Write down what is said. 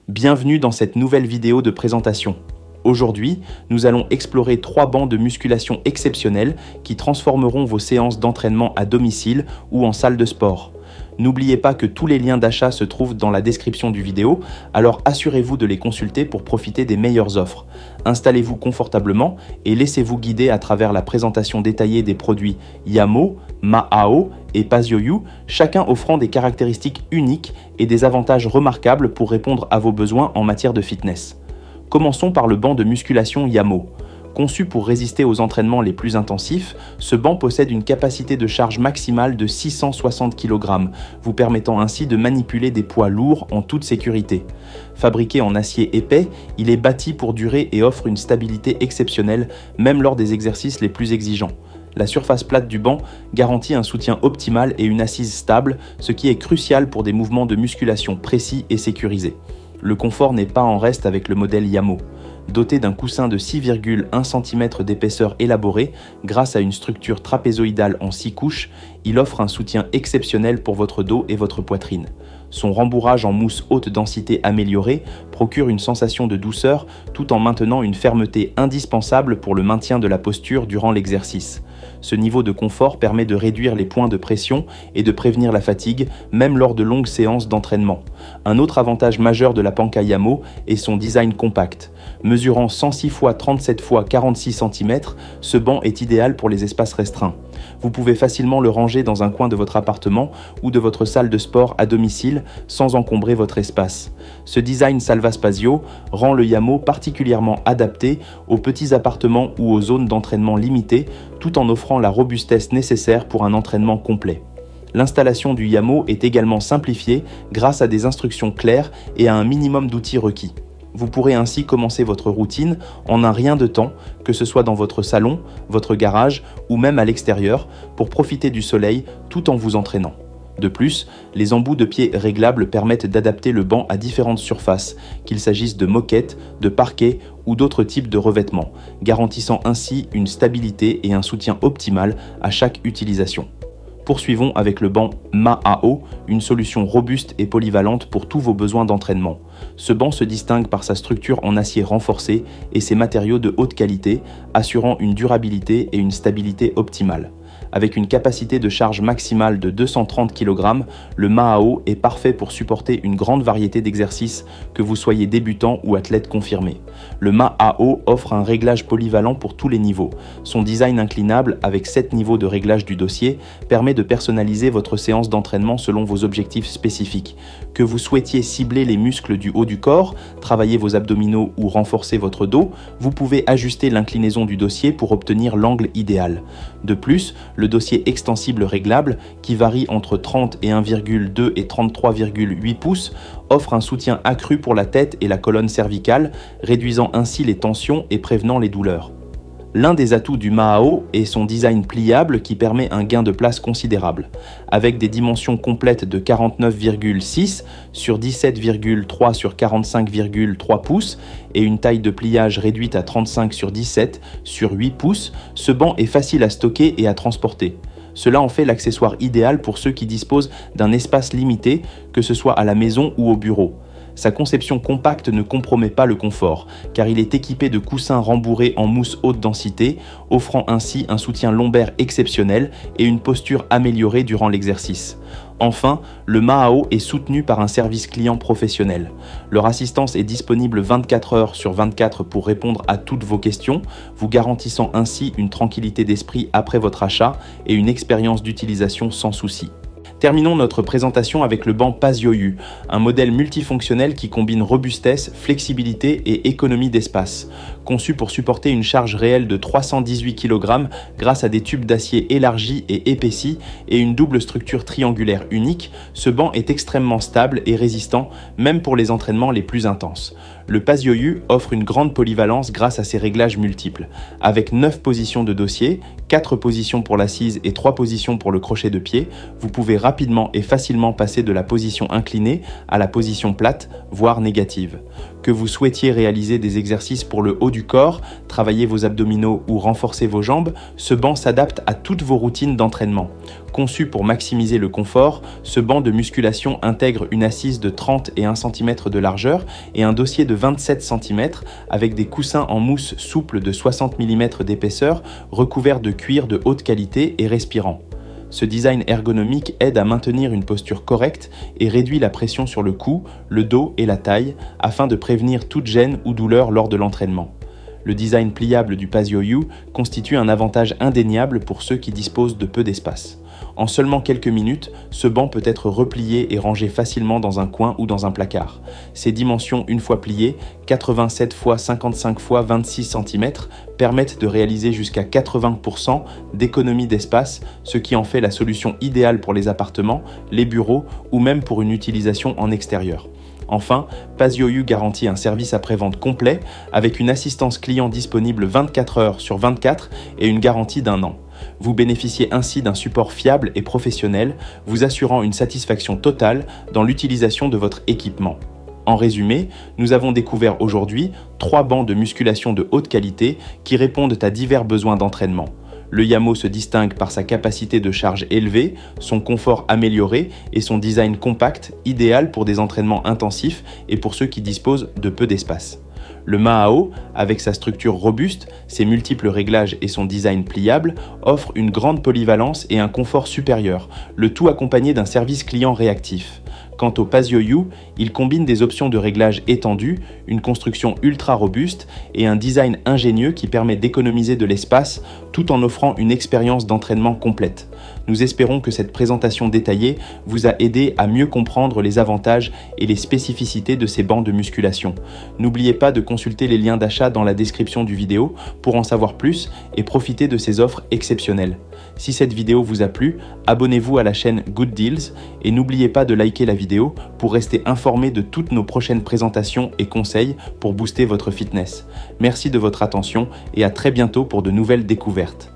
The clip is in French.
Bienvenue dans cette nouvelle vidéo de présentation. Aujourd'hui, nous allons explorer 3 bancs de musculation exceptionnels qui transformeront vos séances d'entraînement à domicile ou en salle de sport. N'oubliez pas que tous les liens d'achat se trouvent dans la description du vidéo, alors assurez-vous de les consulter pour profiter des meilleures offres. Installez-vous confortablement et laissez-vous guider à travers la présentation détaillée des produits Yamo, Mahao et PASYOYU, chacun offrant des caractéristiques uniques et des avantages remarquables pour répondre à vos besoins en matière de fitness. Commençons par le banc de musculation Yamo. Conçu pour résister aux entraînements les plus intensifs, ce banc possède une capacité de charge maximale de 660 kg, vous permettant ainsi de manipuler des poids lourds en toute sécurité. Fabriqué en acier épais, il est bâti pour durer et offre une stabilité exceptionnelle, même lors des exercices les plus exigeants. La surface plate du banc garantit un soutien optimal et une assise stable, ce qui est crucial pour des mouvements de musculation précis et sécurisés. Le confort n'est pas en reste avec le modèle Yamo. Doté d'un coussin de 6,1 cm d'épaisseur élaboré, grâce à une structure trapézoïdale en 6 couches, il offre un soutien exceptionnel pour votre dos et votre poitrine. Son rembourrage en mousse haute densité améliorée procure une sensation de douceur tout en maintenant une fermeté indispensable pour le maintien de la posture durant l'exercice. Ce niveau de confort permet de réduire les points de pression et de prévenir la fatigue, même lors de longues séances d'entraînement. Un autre avantage majeur de la panca Yamo est son design compact. Mesurant 106 x 37 x 46 cm, ce banc est idéal pour les espaces restreints. Vous pouvez facilement le ranger dans un coin de votre appartement ou de votre salle de sport à domicile sans encombrer votre espace. Ce design Salva Spazio rend le Yamo particulièrement adapté aux petits appartements ou aux zones d'entraînement limitées, tout en offrant la robustesse nécessaire pour un entraînement complet. L'installation du Yamo est également simplifiée grâce à des instructions claires et à un minimum d'outils requis. Vous pourrez ainsi commencer votre routine en un rien de temps, que ce soit dans votre salon, votre garage ou même à l'extérieur, pour profiter du soleil tout en vous entraînant. De plus, les embouts de pieds réglables permettent d'adapter le banc à différentes surfaces, qu'il s'agisse de moquette, de parquet ou d'autres types de revêtements, garantissant ainsi une stabilité et un soutien optimal à chaque utilisation. Poursuivons avec le banc Mahao, une solution robuste et polyvalente pour tous vos besoins d'entraînement. Ce banc se distingue par sa structure en acier renforcé et ses matériaux de haute qualité, assurant une durabilité et une stabilité optimales. Avec une capacité de charge maximale de 230 kg, le Mahao est parfait pour supporter une grande variété d'exercices, que vous soyez débutant ou athlète confirmé. Le Mahao offre un réglage polyvalent pour tous les niveaux. Son design inclinable, avec 7 niveaux de réglage du dossier, permet de personnaliser votre séance d'entraînement selon vos objectifs spécifiques. Que vous souhaitiez cibler les muscles du haut du corps, travailler vos abdominaux ou renforcer votre dos, vous pouvez ajuster l'inclinaison du dossier pour obtenir l'angle idéal. De plus, le dossier extensible réglable, qui varie entre 31,2 et 33,8 pouces, offre un soutien accru pour la tête et la colonne cervicale, réduisant ainsi les tensions et prévenant les douleurs. L'un des atouts du Mahao est son design pliable qui permet un gain de place considérable. Avec des dimensions complètes de 49,6 sur 17,3 sur 45,3 pouces et une taille de pliage réduite à 35 sur 17 sur 8 pouces, ce banc est facile à stocker et à transporter. Cela en fait l'accessoire idéal pour ceux qui disposent d'un espace limité, que ce soit à la maison ou au bureau. Sa conception compacte ne compromet pas le confort, car il est équipé de coussins rembourrés en mousse haute densité, offrant ainsi un soutien lombaire exceptionnel et une posture améliorée durant l'exercice. Enfin, le Mahao est soutenu par un service client professionnel. Leur assistance est disponible 24 heures sur 24 pour répondre à toutes vos questions, vous garantissant ainsi une tranquillité d'esprit après votre achat et une expérience d'utilisation sans souci. Terminons notre présentation avec le banc PASYOYU, un modèle multifonctionnel qui combine robustesse, flexibilité et économie d'espace. Conçu pour supporter une charge réelle de 318 kg grâce à des tubes d'acier élargis et épaissis et une double structure triangulaire unique, ce banc est extrêmement stable et résistant, même pour les entraînements les plus intenses. Le PASYOYU offre une grande polyvalence grâce à ses réglages multiples. Avec 9 positions de dossier, 4 positions pour l'assise et 3 positions pour le crochet de pied, vous pouvez rapidement et facilement passer de la position inclinée à la position plate, voire négative. Que vous souhaitiez réaliser des exercices pour le haut du corps, travailler vos abdominaux ou renforcer vos jambes, ce banc s'adapte à toutes vos routines d'entraînement. Conçu pour maximiser le confort, ce banc de musculation intègre une assise de 30 et 1 cm de largeur et un dossier de 27 cm avec des coussins en mousse souple de 60 mm d'épaisseur recouverts de cuir de haute qualité et respirant. Ce design ergonomique aide à maintenir une posture correcte et réduit la pression sur le cou, le dos et la taille afin de prévenir toute gêne ou douleur lors de l'entraînement. Le design pliable du PasioU constitue un avantage indéniable pour ceux qui disposent de peu d'espace. En seulement quelques minutes, ce banc peut être replié et rangé facilement dans un coin ou dans un placard. Ses dimensions une fois pliées, 87 x 55 x 26 cm, permettent de réaliser jusqu'à 80% d'économie d'espace, ce qui en fait la solution idéale pour les appartements, les bureaux ou même pour une utilisation en extérieur. Enfin, PasioU garantit un service après-vente complet avec une assistance client disponible 24 heures sur 24 et une garantie d'1 an. Vous bénéficiez ainsi d'un support fiable et professionnel, vous assurant une satisfaction totale dans l'utilisation de votre équipement. En résumé, nous avons découvert aujourd'hui 3 bancs de musculation de haute qualité qui répondent à divers besoins d'entraînement. Le Yamo se distingue par sa capacité de charge élevée, son confort amélioré et son design compact, idéal pour des entraînements intensifs et pour ceux qui disposent de peu d'espace. Le Mahao, avec sa structure robuste, ses multiples réglages et son design pliable, offre une grande polyvalence et un confort supérieur, le tout accompagné d'un service client réactif. Quant au PasioU, il combine des options de réglage étendues, une construction ultra robuste et un design ingénieux qui permet d'économiser de l'espace tout en offrant une expérience d'entraînement complète. Nous espérons que cette présentation détaillée vous a aidé à mieux comprendre les avantages et les spécificités de ces bancs de musculation. N'oubliez pas de consulter les liens d'achat dans la description du vidéo pour en savoir plus et profiter de ces offres exceptionnelles. Si cette vidéo vous a plu, abonnez-vous à la chaîne Good Deals et n'oubliez pas de liker la vidéo pour rester informé de toutes nos prochaines présentations et conseils pour booster votre fitness. Merci de votre attention et à très bientôt pour de nouvelles découvertes.